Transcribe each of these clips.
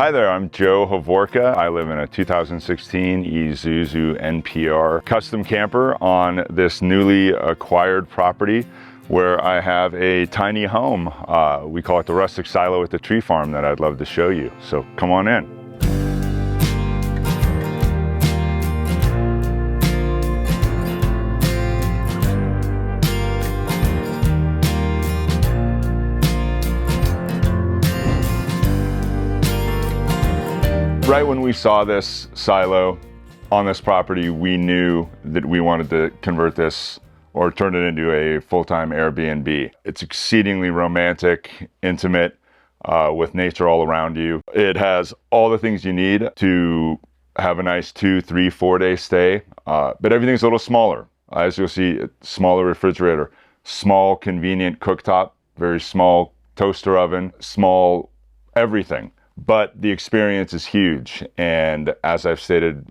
Hi there, I'm Joe Havorka. I live in a 2016 Isuzu NPR custom camper on this newly acquired property where I have a tiny home. We call it the Rustic silo at the tree farm that I'd love to show you. So come on in. Right when we saw this silo on this property, we knew that we wanted to convert this or turn it into a full-time Airbnb. It's exceedingly romantic, intimate, with nature all around you. It has all the things you need to have a nice 2, 3, 4-day stay, but everything's a little smaller. As you'll see, smaller refrigerator, small convenient cooktop, very small toaster oven, small everything. But the experience is huge, and as I've stated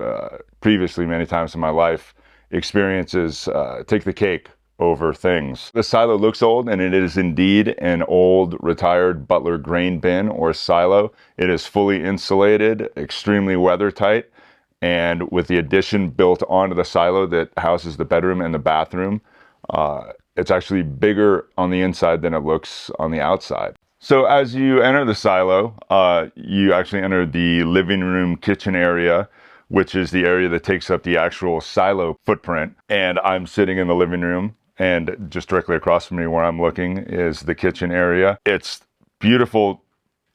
previously many times in my life, experiences take the cake over things. The silo looks old, and it is indeed an old retired Butler grain bin or silo. It is fully insulated, extremely weather tight, and with the addition built onto the silo that houses the bedroom and the bathroom, it's actually bigger on the inside than it looks on the outside. So as you enter the silo, you actually enter the living room kitchen area, which is the area that takes up the actual silo footprint. And I'm sitting in the living room, and just directly across from me where I'm looking is the kitchen area. It's beautiful,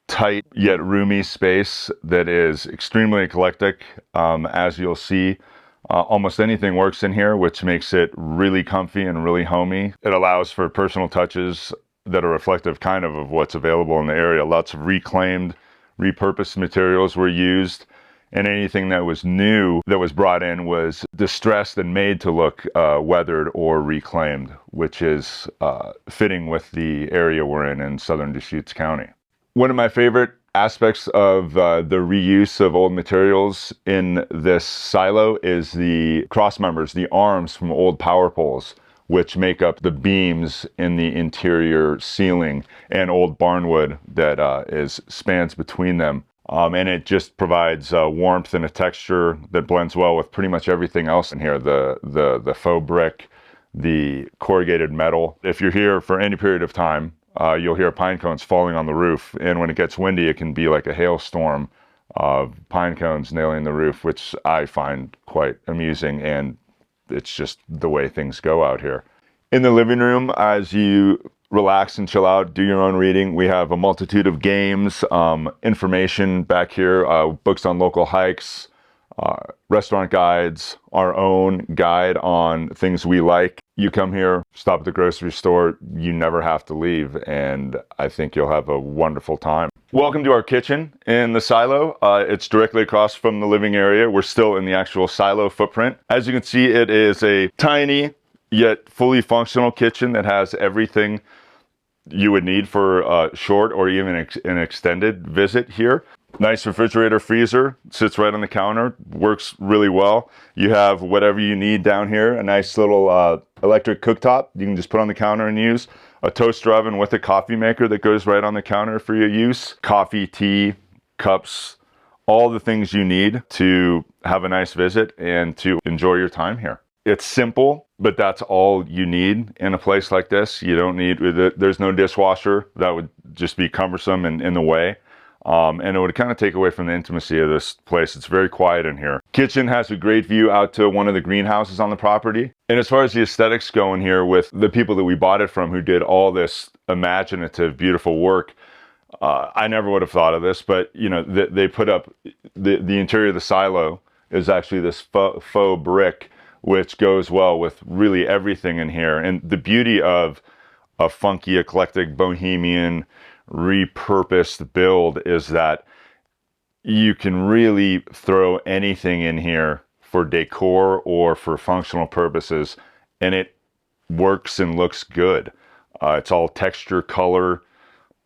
tight yet roomy space that is extremely eclectic. As you'll see, almost anything works in here, which makes it really comfy and really homey. It allows for personal touches that are reflective kind of what's available in the area. Lots of reclaimed, repurposed materials were used, and anything that was new that was brought in was distressed and made to look weathered or reclaimed, which is fitting with the area we're in southern Deschutes County. One of my favorite aspects of the reuse of old materials in this silo is the cross members, the arms from old power poles, which make up the beams in the interior ceiling, and old barnwood that spans between them. And it just provides warmth and a texture that blends well with pretty much everything else in here. The faux brick, the corrugated metal. If you're here for any period of time, you'll hear pine cones falling on the roof. And when it gets windy, it can be like a hailstorm of pine cones nailing the roof, which I find quite amusing, and it's just the way things go out here. In the living room, as you relax and chill out, do your own reading, we have a multitude of games, information back here, books on local hikes, restaurant guides, our own guide on things we like. You come here, stop at the grocery store, you never have to leave, and I think you'll have a wonderful time. Welcome to our kitchen in the silo. It's directly across from the living area. We're still in the actual silo footprint. As you can see, it is a tiny yet fully functional kitchen that has everything you would need for a short or even an extended visit here. Nice refrigerator freezer, sits right on the counter, works really well. You have whatever you need down here, a nice little electric cooktop you can just put on the counter and use. A toaster oven with a coffee maker that goes right on the counter for your use. Coffee, tea, cups, all the things you need to have a nice visit and to enjoy your time here. It's simple, but that's all you need in a place like this. You don't need, there's no dishwasher. That would just be cumbersome and in the way. And it would kind of take away from the intimacy of this place. It's very quiet in here. Kitchen has a great view out to one of the greenhouses on the property. And as far as the aesthetics go in here, with the people that we bought it from who did all this imaginative, beautiful work, I never would have thought of this, but you know, they put up the interior of the silo is actually this faux brick, which goes well with really everything in here. And the beauty of a funky, eclectic, bohemian, repurposed build is that you can really throw anything in here for decor or for functional purposes, and it works and looks good. It's all texture, color,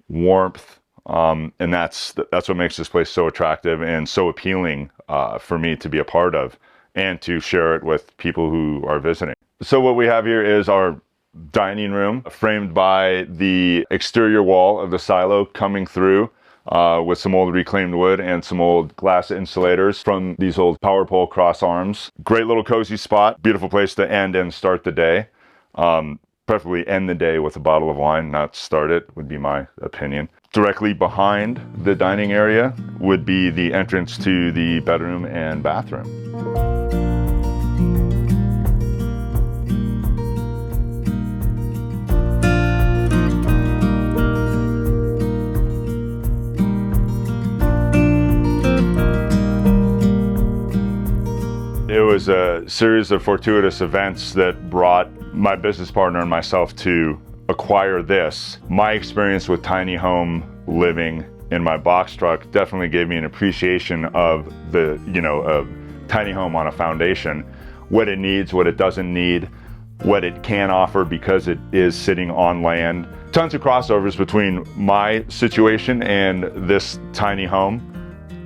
warmth, and that's what makes this place so attractive and so appealing for me to be a part of and to share it with people who are visiting. So what we have here is our dining room, framed by the exterior wall of the silo coming through with some old reclaimed wood and some old glass insulators from these old power pole cross arms. Great little cozy spot, beautiful place to end and start the day. Preferably end the day with a bottle of wine, not start it, would be my opinion. Directly behind the dining area would be the entrance to the bedroom and bathroom. It was a series of fortuitous events that brought my business partner and myself to acquire this. My experience with tiny home living in my box truck definitely gave me an appreciation of the, a tiny home on a foundation, what it needs, what it doesn't need, what it can offer because it is sitting on land. Tons of crossovers between my situation and this tiny home.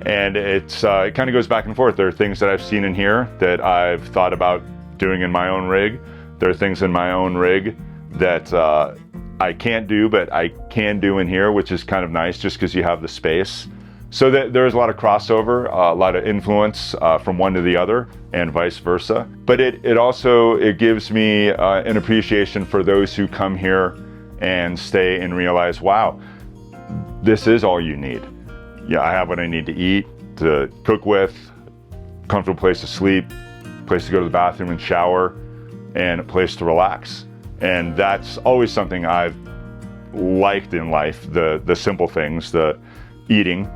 And it kind of goes back and forth. There are things that I've seen in here that I've thought about doing in my own rig. There are things in my own rig that I can't do, but I can do in here, which is kind of nice just because you have the space. So there's a lot of crossover, a lot of influence from one to the other and vice versa. But it also gives me an appreciation for those who come here and stay and realize, wow, this is all you need. Yeah, I have what I need to eat, to cook with, comfortable place to sleep, place to go to the bathroom and shower, and a place to relax. And that's always something I've liked in life, the simple things, the eating,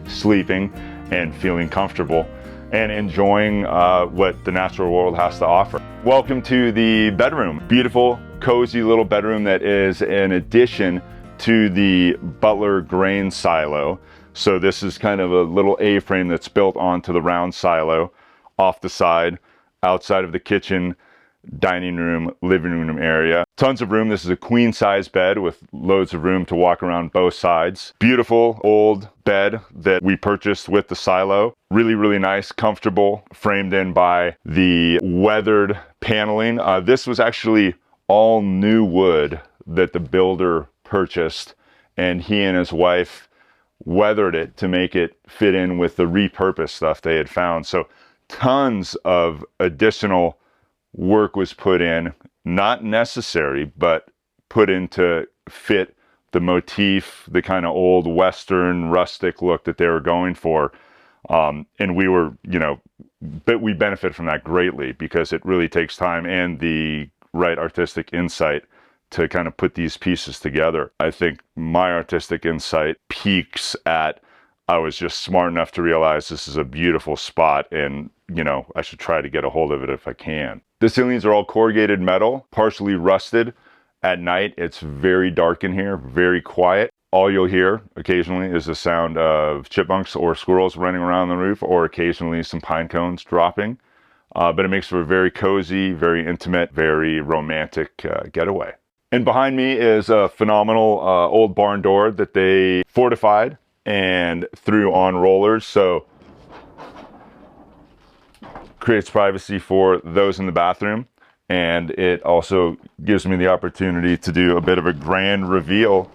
sleeping, and feeling comfortable, and enjoying what the natural world has to offer. Welcome to the bedroom. Beautiful, cozy little bedroom that is an addition to the Butler grain silo. So this is kind of a little A-frame that's built onto the round silo off the side, outside of the kitchen, dining room, living room area. Tons of room. This is a queen size bed with loads of room to walk around both sides. Beautiful old bed that we purchased with the silo. Really, really nice, comfortable, framed in by the weathered paneling. This was actually all new wood that the builder purchased, and he and his wife weathered it to make it fit in with the repurposed stuff they had found. So tons of additional work was put in, not necessary, but put in to fit the motif, the kind of old Western rustic look that they were going for. And we were, but we benefit from that greatly because it really takes time and the right artistic insight to kind of put these pieces together. I think my artistic insight peaks at, I was just smart enough to realize this is a beautiful spot and, I should try to get a hold of it if I can. The ceilings are all corrugated metal, partially rusted. At night, it's very dark in here, very quiet. All you'll hear occasionally is the sound of chipmunks or squirrels running around the roof, or occasionally some pine cones dropping. But it makes for a very cozy, very intimate, very romantic getaway. And behind me is a phenomenal old barn door that they fortified and threw on rollers. So creates privacy for those in the bathroom. And it also gives me the opportunity to do a bit of a grand reveal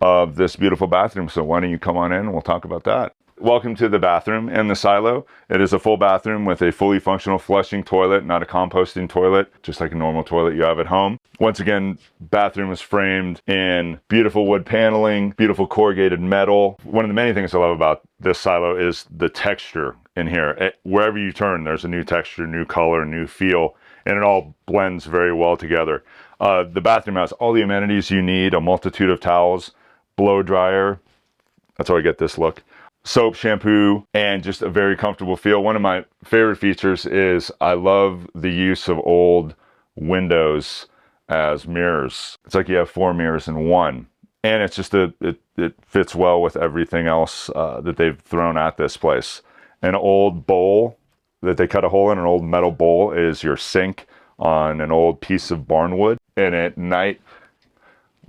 of this beautiful bathroom. So why don't you come on in and we'll talk about that. Welcome to the bathroom and the silo. It is a full bathroom with a fully functional flushing toilet, not a composting toilet, just like a normal toilet you have at home. Once again, bathroom is framed in beautiful wood paneling, beautiful corrugated metal. One of the many things I love about this silo is the texture in here. Wherever you turn, there's a new texture, new color, new feel, and it all blends very well together. The bathroom has all the amenities you need, a multitude of towels, blow dryer. That's how I get this look. Soap, shampoo, and just a very comfortable feel. One of my favorite features is I love the use of old windows as mirrors. It's like you have 4 mirrors in one. And it's just, it fits well with everything else that they've thrown at this place. An old bowl that they cut a hole in, an old metal bowl, is your sink on an old piece of barnwood. And at night,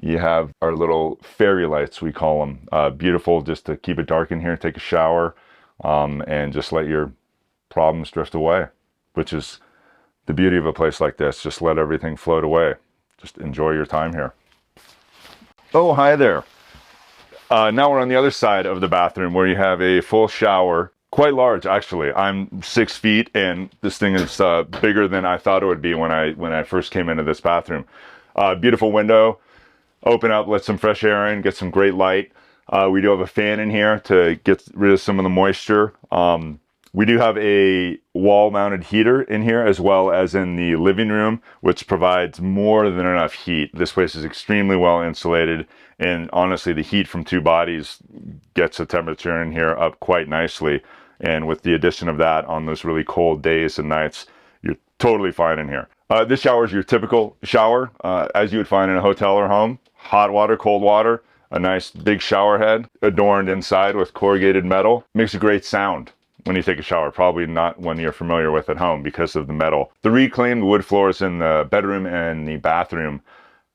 you have our little fairy lights, we call them. Beautiful just to keep it dark in here, take a shower, and just let your problems drift away, which is the beauty of a place like this. Just let everything float away. Just enjoy your time here. Oh, hi there. Now we're on the other side of the bathroom where you have a full shower. Quite large, actually. I'm 6 feet, and this thing is bigger than I thought it would be when I first came into this bathroom. Beautiful window. Open up, let some fresh air in, get some great light. We do have a fan in here to get rid of some of the moisture. We do have a wall-mounted heater in here, as well as in the living room, which provides more than enough heat. This place is extremely well insulated, and honestly, the heat from 2 bodies gets the temperature in here up quite nicely. And with the addition of that on those really cold days and nights, you're totally fine in here. This shower is your typical shower, as you would find in a hotel or home. Hot water, cold water, a nice big shower head, adorned inside with corrugated metal. Makes a great sound when you take a shower, probably not one you're familiar with at home because of the metal. The reclaimed wood floors in the bedroom and the bathroom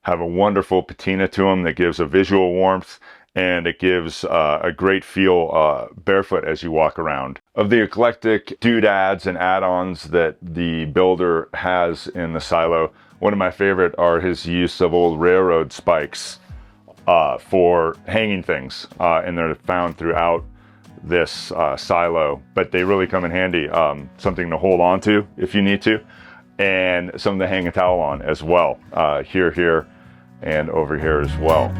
have a wonderful patina to them that gives a visual warmth, and it gives a great feel barefoot as you walk around. Of the eclectic doodads and add-ons that the builder has in the silo, one of my favorite are his use of old railroad spikes for hanging things, and they're found throughout this silo, but they really come in handy. Something to hold on to if you need to, and something to hang a towel on as well, here, and over here as well.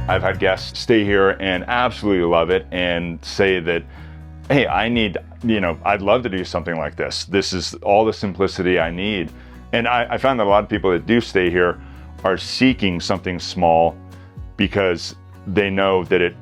I've had guests stay here and absolutely love it and say that, hey, I'd love to do something like this. This is all the simplicity I need. And I found that a lot of people that do stay here are seeking something small because they know that it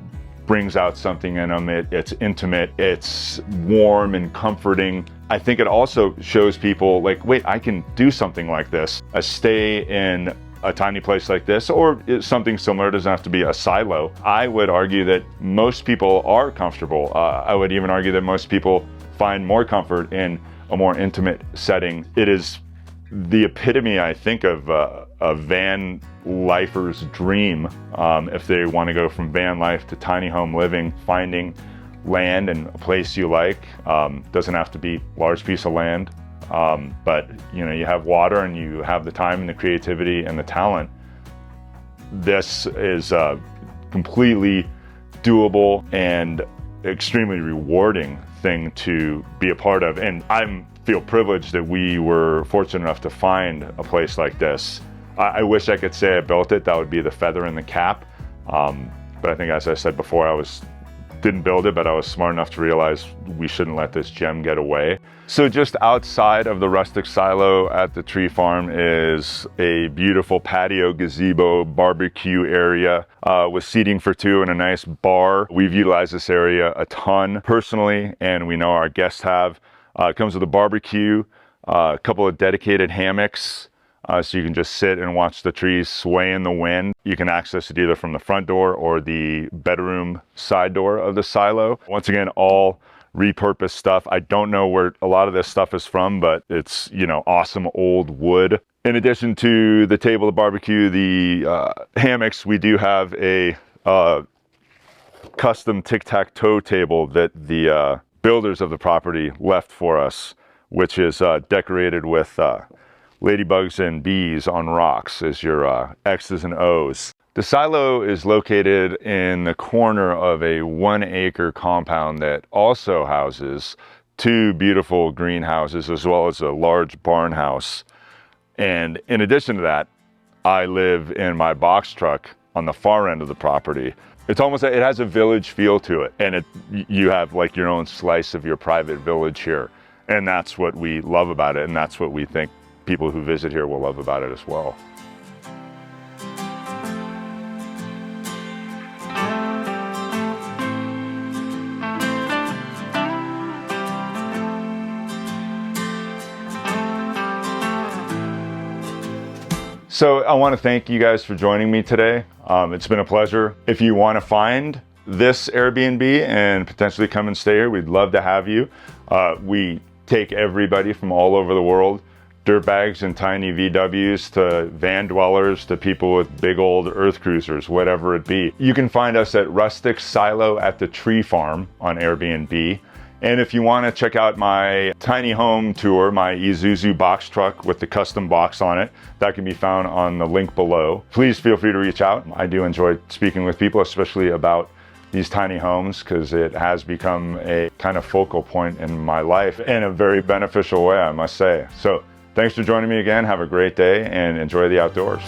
brings out something in them. It's intimate, it's warm and comforting. I think it also shows people like, wait, I can do something like this. A stay in a tiny place like this, or something similar. It doesn't have to be a silo. I would argue that most people are comfortable. I would even argue that most people find more comfort in a more intimate setting. It is the epitome, I think, of a van lifer's dream. If they want to go from van life to tiny home living, finding land and a place you like. Doesn't have to be a large piece of land. But you have water and you have the time and the creativity and the talent. This is a completely doable and extremely rewarding thing to be a part of. And I feel privileged that we were fortunate enough to find a place like this. I wish I could say I built it. That would be the feather in the cap. But I think, as I said before, didn't build it, but I was smart enough to realize we shouldn't let this gem get away. So just outside of the Rustic silo at the tree farm is a beautiful patio gazebo barbecue area with seating for 2 and a nice bar. We've utilized this area a ton personally, and we know our guests have. It comes with a barbecue, a couple of dedicated hammocks, so you can just sit and watch the trees sway in the wind. You can access it either from the front door or the bedroom side door of the silo. Once again, all repurposed stuff. I don't know where a lot of this stuff is from, but it's, awesome old wood. In addition to the table, the barbecue, the hammocks, we do have a custom tic-tac-toe table that the builders of the property left for us, which is decorated with ladybugs and bees on rocks as your X's and O's. The silo is located in the corner of a 1-acre compound that also houses 2 beautiful greenhouses as well as a large barn house. And in addition to that, I live in my box truck on the far end of the property. It's almost, it has a village feel to it, and you have like your own slice of your private village here. And that's what we love about it, and that's what we think people who visit here will love about it as well. So I want to thank you guys for joining me today. It's been a pleasure. If you want to find this Airbnb and potentially come and stay here, we'd love to have you. We take everybody from all over the world dirtbags and tiny VWs to van dwellers to people with big old earth cruisers, whatever it be. You can find us at Rustic Silo at the Tree Farm on Airbnb. And if you want to check out my tiny home tour, my Isuzu box truck with the custom box on it, that can be found on the link below. Please feel free to reach out. I do enjoy speaking with people, especially about these tiny homes, because it has become a kind of focal point in my life in a very beneficial way, I must say. So thanks for joining me again. Have a great day and enjoy the outdoors.